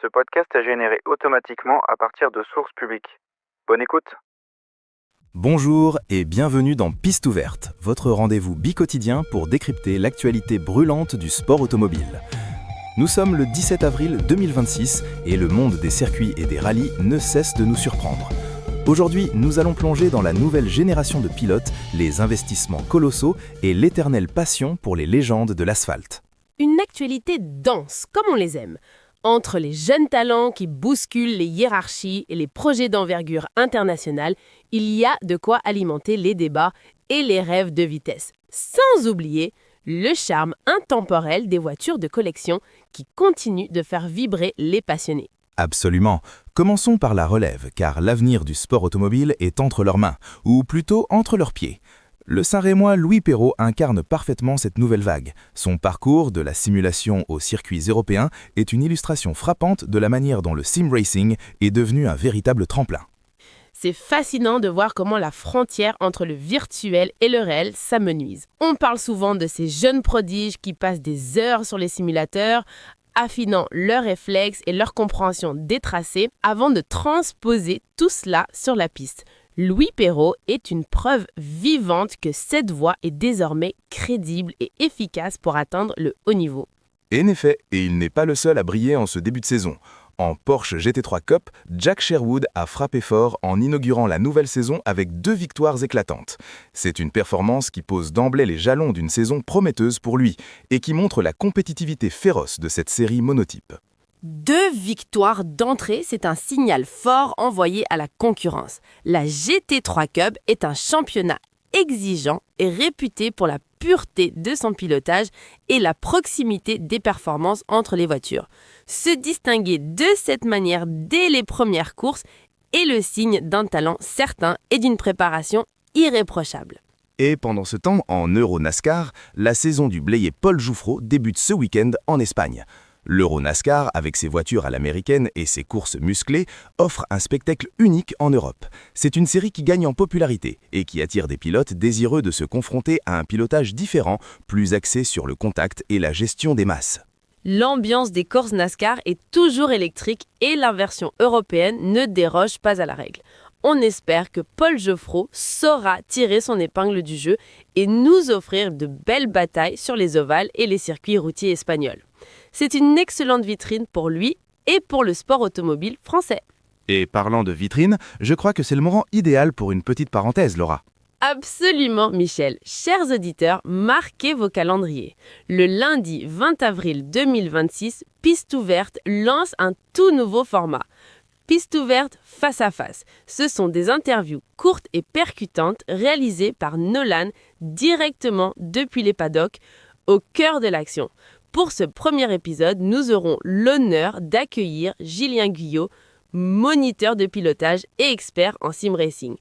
Ce podcast est généré automatiquement à partir de sources publiques. Bonne écoute. Bonjour et bienvenue dans Piste ouverte, votre rendez-vous bi-quotidien pour décrypter l'actualité brûlante du sport automobile. Nous sommes le 17 avril 2026 et le monde des circuits et des rallyes ne cesse de nous surprendre. Aujourd'hui, nous allons plonger dans la nouvelle génération de pilotes, les investissements colossaux et l'éternelle passion pour les légendes de l'asphalte. Une actualité dense, comme on les aime. Entre les jeunes talents qui bousculent les hiérarchies et les projets d'envergure internationale, il y a de quoi alimenter les débats et les rêves de vitesse. Sans oublier le charme intemporel des voitures de collection qui continuent de faire vibrer les passionnés. Absolument. Commençons par la relève, car l'avenir du sport automobile est entre leurs mains, ou plutôt entre leurs pieds. Le Saint-Rémois Louis Perrault incarne parfaitement cette nouvelle vague. Son parcours, de la simulation aux circuits européens, est une illustration frappante de la manière dont le sim racing est devenu un véritable tremplin. C'est fascinant de voir comment la frontière entre le virtuel et le réel s'amenuise. On parle souvent de ces jeunes prodiges qui passent des heures sur les simulateurs, affinant leurs réflexes et leur compréhension des tracés avant de transposer tout cela sur la piste. Louis Perrault est une preuve vivante que cette voie est désormais crédible et efficace pour atteindre le haut niveau. En effet, et il n'est pas le seul à briller en ce début de saison. En Porsche GT3 Cup, Jack Sherwood a frappé fort en inaugurant la nouvelle saison avec 2 victoires éclatantes. C'est une performance qui pose d'emblée les jalons d'une saison prometteuse pour lui et qui montre la compétitivité féroce de cette série monotype. 2 victoires d'entrée, c'est un signal fort envoyé à la concurrence. La GT3 Cup est un championnat exigeant et réputé pour la pureté de son pilotage et la proximité des performances entre les voitures. Se distinguer de cette manière dès les premières courses est le signe d'un talent certain et d'une préparation irréprochable. Et pendant ce temps, en Euro-NASCAR, la saison du blayé Paul Jouffreau débute ce week-end en Espagne. L'Euro-NASCAR, avec ses voitures à l'américaine et ses courses musclées, offre un spectacle unique en Europe. C'est une série qui gagne en popularité et qui attire des pilotes désireux de se confronter à un pilotage différent, plus axé sur le contact et la gestion des masses. L'ambiance des courses NASCAR est toujours électrique et la version européenne ne déroge pas à la règle. On espère que Paul Jouffreau saura tirer son épingle du jeu et nous offrir de belles batailles sur les ovales et les circuits routiers espagnols. C'est une excellente vitrine pour lui et pour le sport automobile français. Et parlant de vitrine, je crois que c'est le moment idéal pour une petite parenthèse, Laura. Absolument, Michel. Chers auditeurs, marquez vos calendriers. Le lundi 20 avril 2026, Piste ouverte lance un tout nouveau format. Piste ouverte face à face. Ce sont des interviews courtes et percutantes réalisées par Nolan directement depuis les paddocks, au cœur de l'action. Pour ce premier épisode, nous aurons l'honneur d'accueillir Julien Guyot, moniteur de pilotage et expert en sim racing.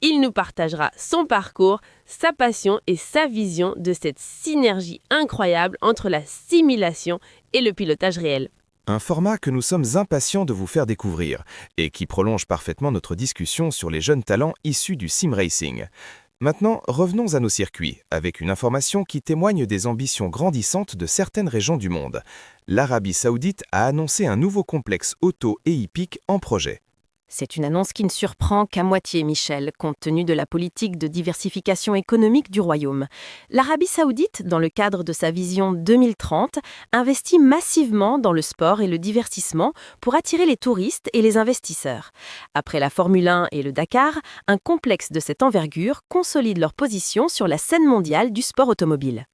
Il nous partagera son parcours, sa passion et sa vision de cette synergie incroyable entre la simulation et le pilotage réel. Un format que nous sommes impatients de vous faire découvrir et qui prolonge parfaitement notre discussion sur les jeunes talents issus du sim racing. Maintenant, revenons à nos circuits, avec une information qui témoigne des ambitions grandissantes de certaines régions du monde. L'Arabie Saoudite a annoncé un nouveau complexe auto et hippique en projet. C'est une annonce qui ne surprend qu'à moitié, Michel, compte tenu de la politique de diversification économique du royaume. L'Arabie Saoudite, dans le cadre de sa vision 2030, investit massivement dans le sport et le divertissement pour attirer les touristes et les investisseurs. Après la Formule 1 et le Dakar, un complexe de cette envergure consolide leur position sur la scène mondiale du sport automobile.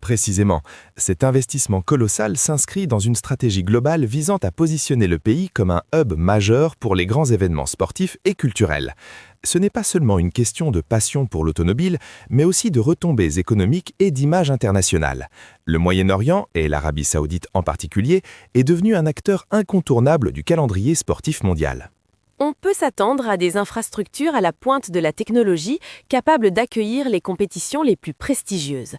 Précisément, cet investissement colossal s'inscrit dans une stratégie globale visant à positionner le pays comme un hub majeur pour les grands événements sportifs et culturels. Ce n'est pas seulement une question de passion pour l'automobile, mais aussi de retombées économiques et d'image internationale. Le Moyen-Orient, et l'Arabie Saoudite en particulier, est devenu un acteur incontournable du calendrier sportif mondial. On peut s'attendre à des infrastructures à la pointe de la technologie capables d'accueillir les compétitions les plus prestigieuses.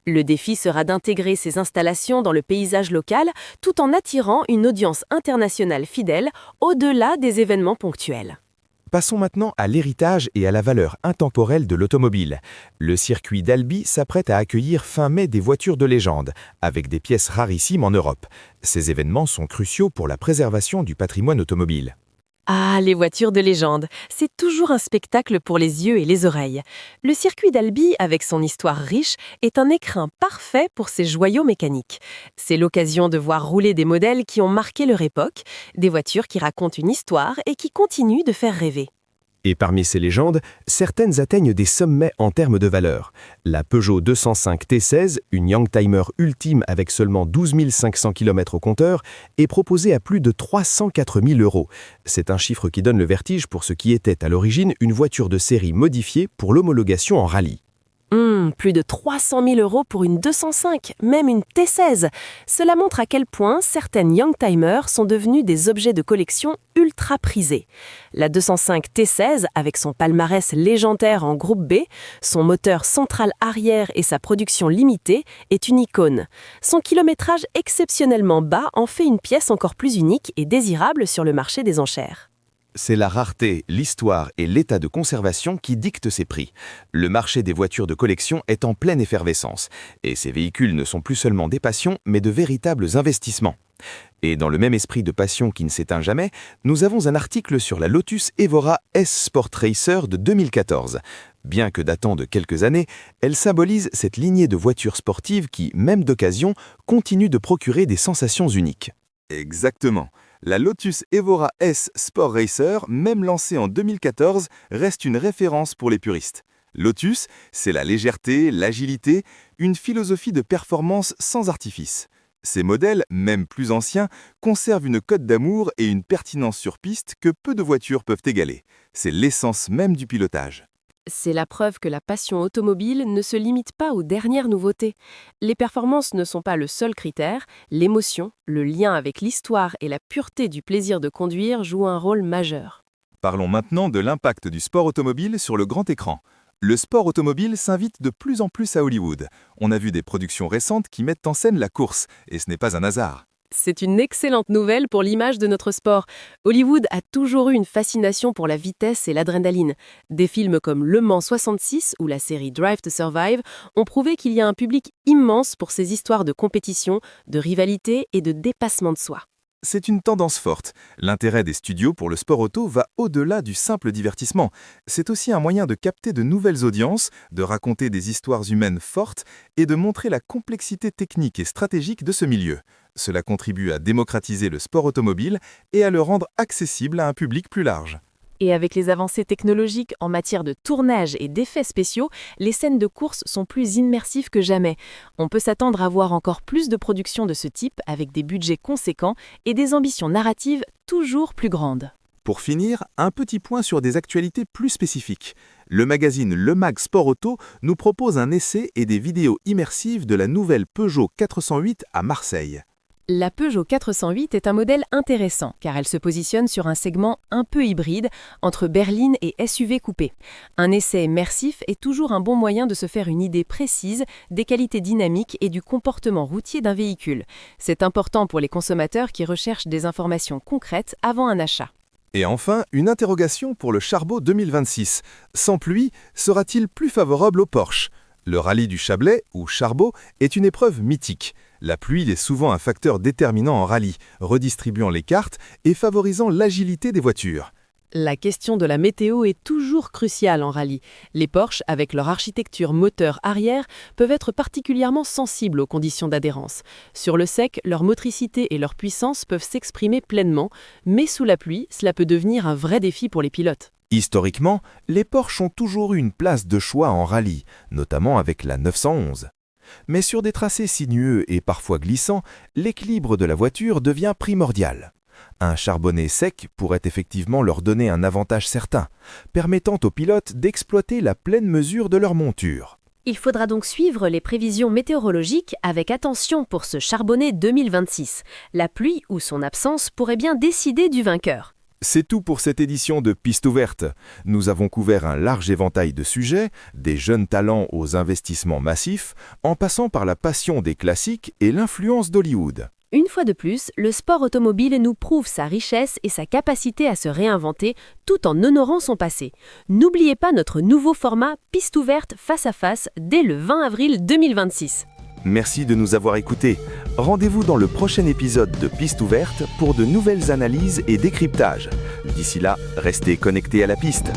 Le défi sera d'intégrer ces installations dans le paysage local tout en attirant une audience internationale fidèle au-delà des événements ponctuels. Passons maintenant à l'héritage et à la valeur intemporelle de l'automobile. Le circuit d'Albi s'apprête à accueillir fin mai des voitures de légende, avec des pièces rarissimes en Europe. Ces événements sont cruciaux pour la préservation du patrimoine automobile. Ah, les voitures de légende, c'est toujours un spectacle pour les yeux et les oreilles. Le circuit d'Albi, avec son histoire riche, est un écrin parfait pour ces joyaux mécaniques. C'est l'occasion de voir rouler des modèles qui ont marqué leur époque, des voitures qui racontent une histoire et qui continuent de faire rêver. Et parmi ces légendes, certaines atteignent des sommets en termes de valeur. La Peugeot 205 T16, une youngtimer ultime avec seulement 12 500 km au compteur, est proposée à plus de 304 000 €. C'est un chiffre qui donne le vertige pour ce qui était à l'origine une voiture de série modifiée pour l'homologation en rallye. Plus de 300 000 € pour une 205, même une T16. Cela montre à quel point certaines youngtimers sont devenues des objets de collection ultra prisés. La 205 T16, avec son palmarès légendaire en groupe B, son moteur central arrière et sa production limitée, est une icône. Son kilométrage exceptionnellement bas en fait une pièce encore plus unique et désirable sur le marché des enchères. C'est la rareté, l'histoire et l'état de conservation qui dictent ces prix. Le marché des voitures de collection est en pleine effervescence, et ces véhicules ne sont plus seulement des passions, mais de véritables investissements. Et dans le même esprit de passion qui ne s'éteint jamais, nous avons un article sur la Lotus Evora S Sport Racer de 2014. Bien que datant de quelques années, elle symbolise cette lignée de voitures sportives qui, même d'occasion, continue de procurer des sensations uniques. Exactement. La Lotus Evora S Sport Racer, même lancée en 2014, reste une référence pour les puristes. Lotus, c'est la légèreté, l'agilité, une philosophie de performance sans artifice. Ces modèles, même plus anciens, conservent une cote d'amour et une pertinence sur piste que peu de voitures peuvent égaler. C'est l'essence même du pilotage. C'est la preuve que la passion automobile ne se limite pas aux dernières nouveautés. Les performances ne sont pas le seul critère, l'émotion, le lien avec l'histoire et la pureté du plaisir de conduire jouent un rôle majeur. Parlons maintenant de l'impact du sport automobile sur le grand écran. Le sport automobile s'invite de plus en plus à Hollywood. On a vu des productions récentes qui mettent en scène la course, et ce n'est pas un hasard. C'est une excellente nouvelle pour l'image de notre sport. Hollywood a toujours eu une fascination pour la vitesse et l'adrénaline. Des films comme Le Mans 66 ou la série Drive to Survive ont prouvé qu'il y a un public immense pour ces histoires de compétition, de rivalité et de dépassement de soi. C'est une tendance forte. L'intérêt des studios pour le sport auto va au-delà du simple divertissement. C'est aussi un moyen de capter de nouvelles audiences, de raconter des histoires humaines fortes et de montrer la complexité technique et stratégique de ce milieu. Cela contribue à démocratiser le sport automobile et à le rendre accessible à un public plus large. Et avec les avancées technologiques en matière de tournage et d'effets spéciaux, les scènes de course sont plus immersives que jamais. On peut s'attendre à voir encore plus de productions de ce type avec des budgets conséquents et des ambitions narratives toujours plus grandes. Pour finir, un petit point sur des actualités plus spécifiques. Le magazine Le Mag Sport Auto nous propose un essai et des vidéos immersives de la nouvelle Peugeot 408 à Marseille. La Peugeot 408 est un modèle intéressant car elle se positionne sur un segment un peu hybride entre berline et SUV coupé. Un essai immersif est toujours un bon moyen de se faire une idée précise des qualités dynamiques et du comportement routier d'un véhicule. C'est important pour les consommateurs qui recherchent des informations concrètes avant un achat. Et enfin, une interrogation pour le Charbot 2026. Sans pluie, sera-t-il plus favorable au Porsche ? Le rallye du Chablais, ou Charbot, est une épreuve mythique. La pluie est souvent un facteur déterminant en rallye, redistribuant les cartes et favorisant l'agilité des voitures. La question de la météo est toujours cruciale en rallye. Les Porsche, avec leur architecture moteur-arrière, peuvent être particulièrement sensibles aux conditions d'adhérence. Sur le sec, leur motricité et leur puissance peuvent s'exprimer pleinement, mais sous la pluie, cela peut devenir un vrai défi pour les pilotes. Historiquement, les Porsche ont toujours eu une place de choix en rallye, notamment avec la 911. Mais sur des tracés sinueux et parfois glissants, l'équilibre de la voiture devient primordial. Un charbonné sec pourrait effectivement leur donner un avantage certain, permettant aux pilotes d'exploiter la pleine mesure de leur monture. Il faudra donc suivre les prévisions météorologiques avec attention pour ce charbonné 2026. La pluie ou son absence pourrait bien décider du vainqueur. C'est tout pour cette édition de Piste ouverte. Nous avons couvert un large éventail de sujets, des jeunes talents aux investissements massifs, en passant par la passion des classiques et l'influence d'Hollywood. Une fois de plus, le sport automobile nous prouve sa richesse et sa capacité à se réinventer tout en honorant son passé. N'oubliez pas notre nouveau format Piste ouverte face à face dès le 20 avril 2026. Merci de nous avoir écoutés. Rendez-vous dans le prochain épisode de Piste ouverte pour de nouvelles analyses et décryptages. D'ici là, restez connectés à la piste.